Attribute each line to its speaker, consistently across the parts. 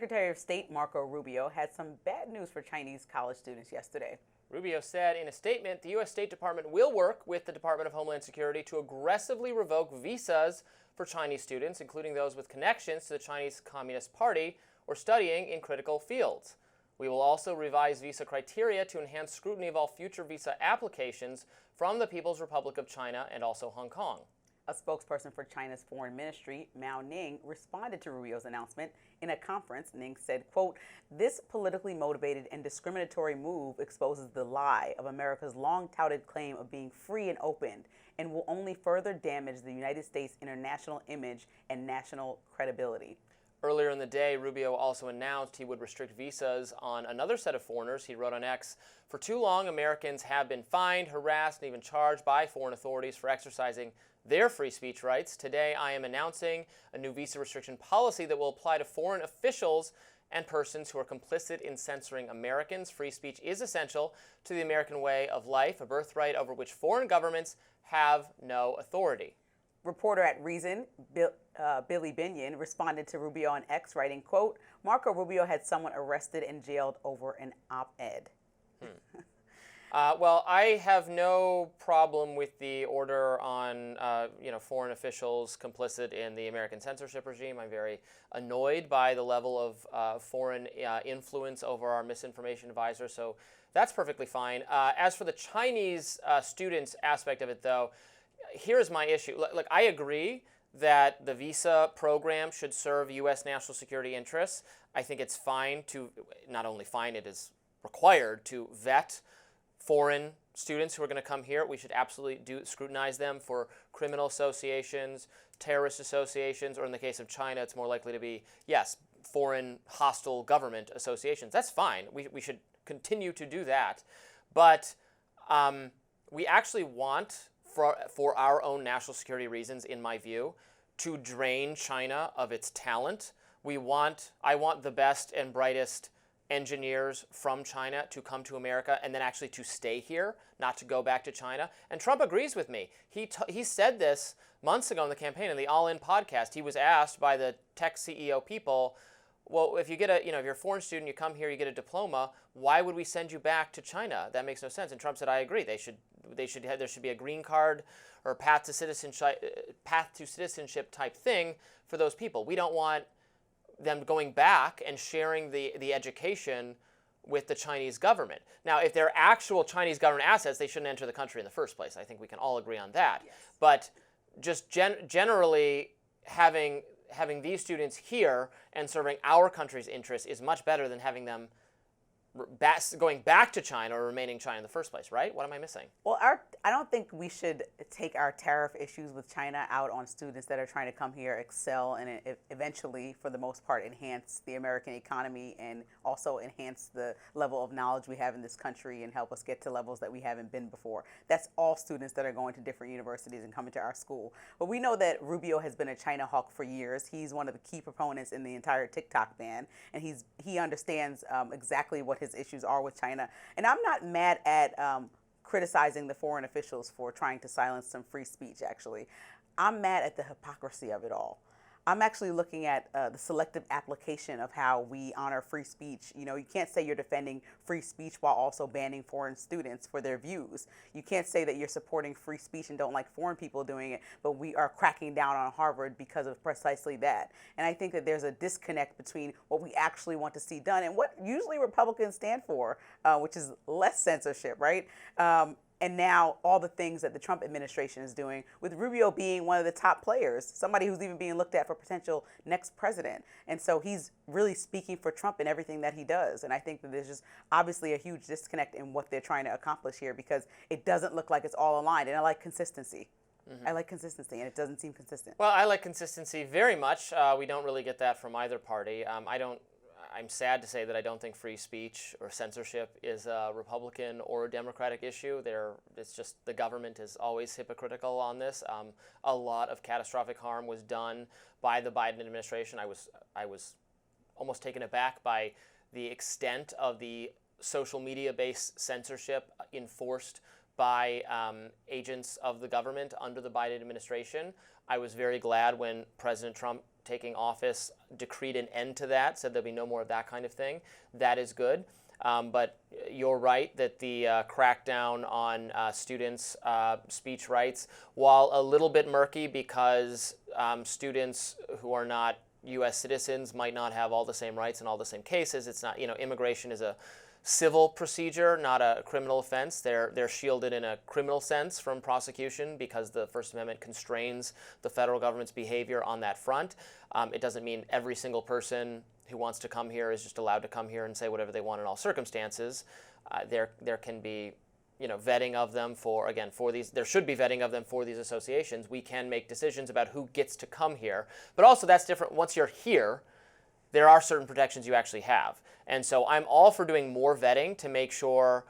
Speaker 1: Secretary of State Marco Rubio had some bad news for Chinese college students yesterday.
Speaker 2: Rubio said in a statement, the U.S. State Department will work with the Department of Homeland Security to aggressively revoke visas for Chinese students, including those with connections to the Chinese Communist Party or studying in critical fields. We will also revise visa criteria to enhance scrutiny of all future visa applications from the People's Republic of China and also Hong Kong.
Speaker 1: A spokesperson for China's foreign ministry, Mao Ning, responded to Rubio's announcement. In a conference, Ning said, quote, "This politically motivated and discriminatory move exposes the lie of America's long-touted claim of being free and open and will only further damage the United States' international image and national credibility."
Speaker 2: Earlier in the day, Rubio also announced he would restrict visas on another set of foreigners. He wrote on X, "For too long, Americans have been fined, harassed, and even charged by foreign authorities for exercising their free speech rights. Today, I am announcing a new visa restriction policy that will apply to foreign officials and persons who are complicit in censoring Americans. Free speech is essential to the American way of life, a birthright over which foreign governments have no authority."
Speaker 1: Reporter at Reason, Billy Binion, responded to Rubio on X, writing, quote, "Marco Rubio had someone arrested and jailed over an op-ed."
Speaker 2: Well, I have no problem with the order on foreign officials complicit in the American censorship regime. I'm very annoyed by the level of foreign influence over our misinformation advisor, so that's perfectly fine. As for the Chinese students aspect of it, though, here's my issue. Look, I agree that the visa program should serve U.S. national security interests. I think it's fine to, not only fine, it is required to vet foreign students who are going to come here. We should absolutely scrutinize them for criminal associations, terrorist associations, or in the case of China, it's more likely to be, yes, foreign hostile government associations. That's fine. We should continue to do that. But we actually want, for our own national security reasons, in my view, to drain China of its talent. I want the best and brightest engineers from China to come to America and then actually to stay here, not to go back to China. And Trump agrees with me. He said this months ago in the campaign, in the All In podcast. He was asked by the tech CEO people, well, if you get if you're a foreign student, you come here, you get a diploma, why would we send you back to China? That makes no sense. And Trump said, I agree. There should be a green card or path to citizenship type thing for those people. We don't want them going back and sharing the education with the Chinese government. Now, if they're actual Chinese government assets, they shouldn't enter the country in the first place. I think we can all agree on that.
Speaker 1: Yes.
Speaker 2: But just generally having these students here and serving our country's interests is much better than having them going back to China or remaining China in the first place, right? What am I missing?
Speaker 1: Well, I don't think we should take our tariff issues with China out on students that are trying to come here, excel, and eventually, for the most part, enhance the American economy and also enhance the level of knowledge we have in this country and help us get to levels that we haven't been before. That's all students that are going to different universities and coming to our school. But we know that Rubio has been a China hawk for years. He's one of the key proponents in the entire TikTok ban, and he understands exactly what his issues are with China. And I'm not mad at criticizing the foreign officials for trying to silence some free speech, actually. I'm mad at the hypocrisy of it all. I'm actually looking at the selective application of how we honor free speech. You know, you can't say you're defending free speech while also banning foreign students for their views. You can't say that you're supporting free speech and don't like foreign people doing it, but we are cracking down on Harvard because of precisely that. And I think that there's a disconnect between what we actually want to see done and what usually Republicans stand for, which is less censorship, right? And now all the things that the Trump administration is doing, with Rubio being one of the top players, somebody who's even being looked at for potential next president. And so he's really speaking for Trump in everything that he does. And I think that there's just obviously a huge disconnect in what they're trying to accomplish here, because it doesn't look like it's all aligned. And I like consistency. Mm-hmm. I like consistency, and it doesn't seem consistent.
Speaker 2: Well, I like consistency very much. We don't really get that from either party. I'm sad to say that I don't think free speech or censorship is a Republican or a Democratic issue. It's just the government is always hypocritical on this. A lot of catastrophic harm was done by the Biden administration. I was almost taken aback by the extent of the social media-based censorship enforced by agents of the government under the Biden administration. I was very glad when President Trump taking office decreed an end to that, said there'll be no more of that kind of thing. That is good. But you're right that the crackdown on students' speech rights, while a little bit murky because students who are not U.S. citizens might not have all the same rights in all the same cases. It's not, immigration is a civil procedure, not a criminal offense. They're shielded in a criminal sense from prosecution because the First Amendment constrains the federal government's behavior on that front. It doesn't mean every single person who wants to come here is just allowed to come here and say whatever they want in all circumstances. There can be vetting of them for these. There should be vetting of them for these associations. We can make decisions about who gets to come here, but also that's different. Once you're here, there are certain protections you actually have. And so I'm all for doing more vetting to make sure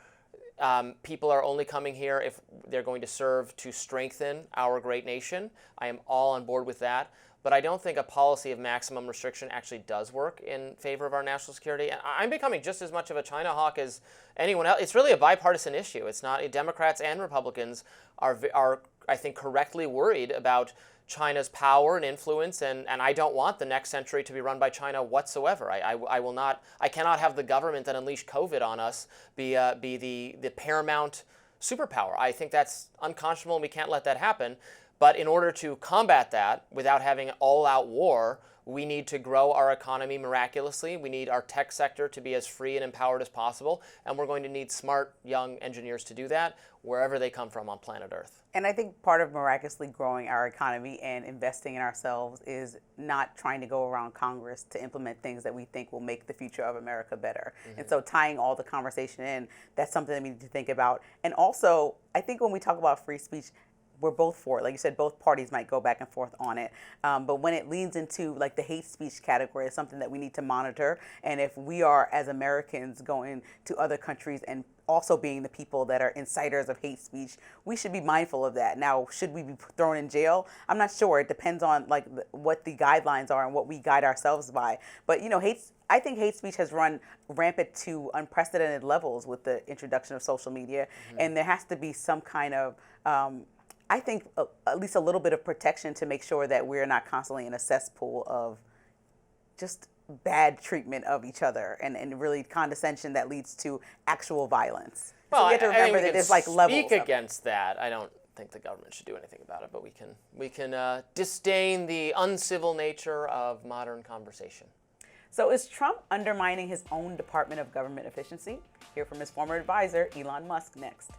Speaker 2: people are only coming here if they're going to serve to strengthen our great nation. I am all on board with that. But I don't think a policy of maximum restriction actually does work in favor of our national security. And I'm becoming just as much of a China hawk as anyone else. It's really a bipartisan issue. It's not. Democrats and Republicans are I think, correctly worried about China's power and influence, and I don't want the next century to be run by China whatsoever. I cannot have the government that unleashed COVID on us be the paramount superpower. I think that's unconscionable, and we can't let that happen. But in order to combat that without having an all-out war, we need to grow our economy miraculously. We need our tech sector to be as free and empowered as possible, and we're going to need smart, young engineers to do that wherever they come from on planet Earth.
Speaker 1: And I think part of miraculously growing our economy and investing in ourselves is not trying to go around Congress to implement things that we think will make the future of America better. Mm-hmm. And so tying all the conversation in, that's something that we need to think about. And also, I think when we talk about free speech, we're both for it. Like you said, both parties might go back and forth on it. But when it leans into like the hate speech category, it's something that we need to monitor. And if we are, as Americans, going to other countries and also being the people that are inciters of hate speech, we should be mindful of that. Now, should we be thrown in jail? I'm not sure. It depends on like what the guidelines are and what we guide ourselves by. But I think hate speech has run rampant to unprecedented levels with the introduction of social media. Mm-hmm. And there has to be some kind of I think at least a little bit of protection to make sure that we're not constantly in a cesspool of just bad treatment of each other and really condescension that leads to actual violence.
Speaker 2: Well,
Speaker 1: so we have to remember that there's like levels.
Speaker 2: Speak against that. I don't think the government should do anything about it, but we can disdain the uncivil nature of modern conversation.
Speaker 1: So is Trump undermining his own Department of Government efficiency? Hear from his former advisor, Elon Musk, next.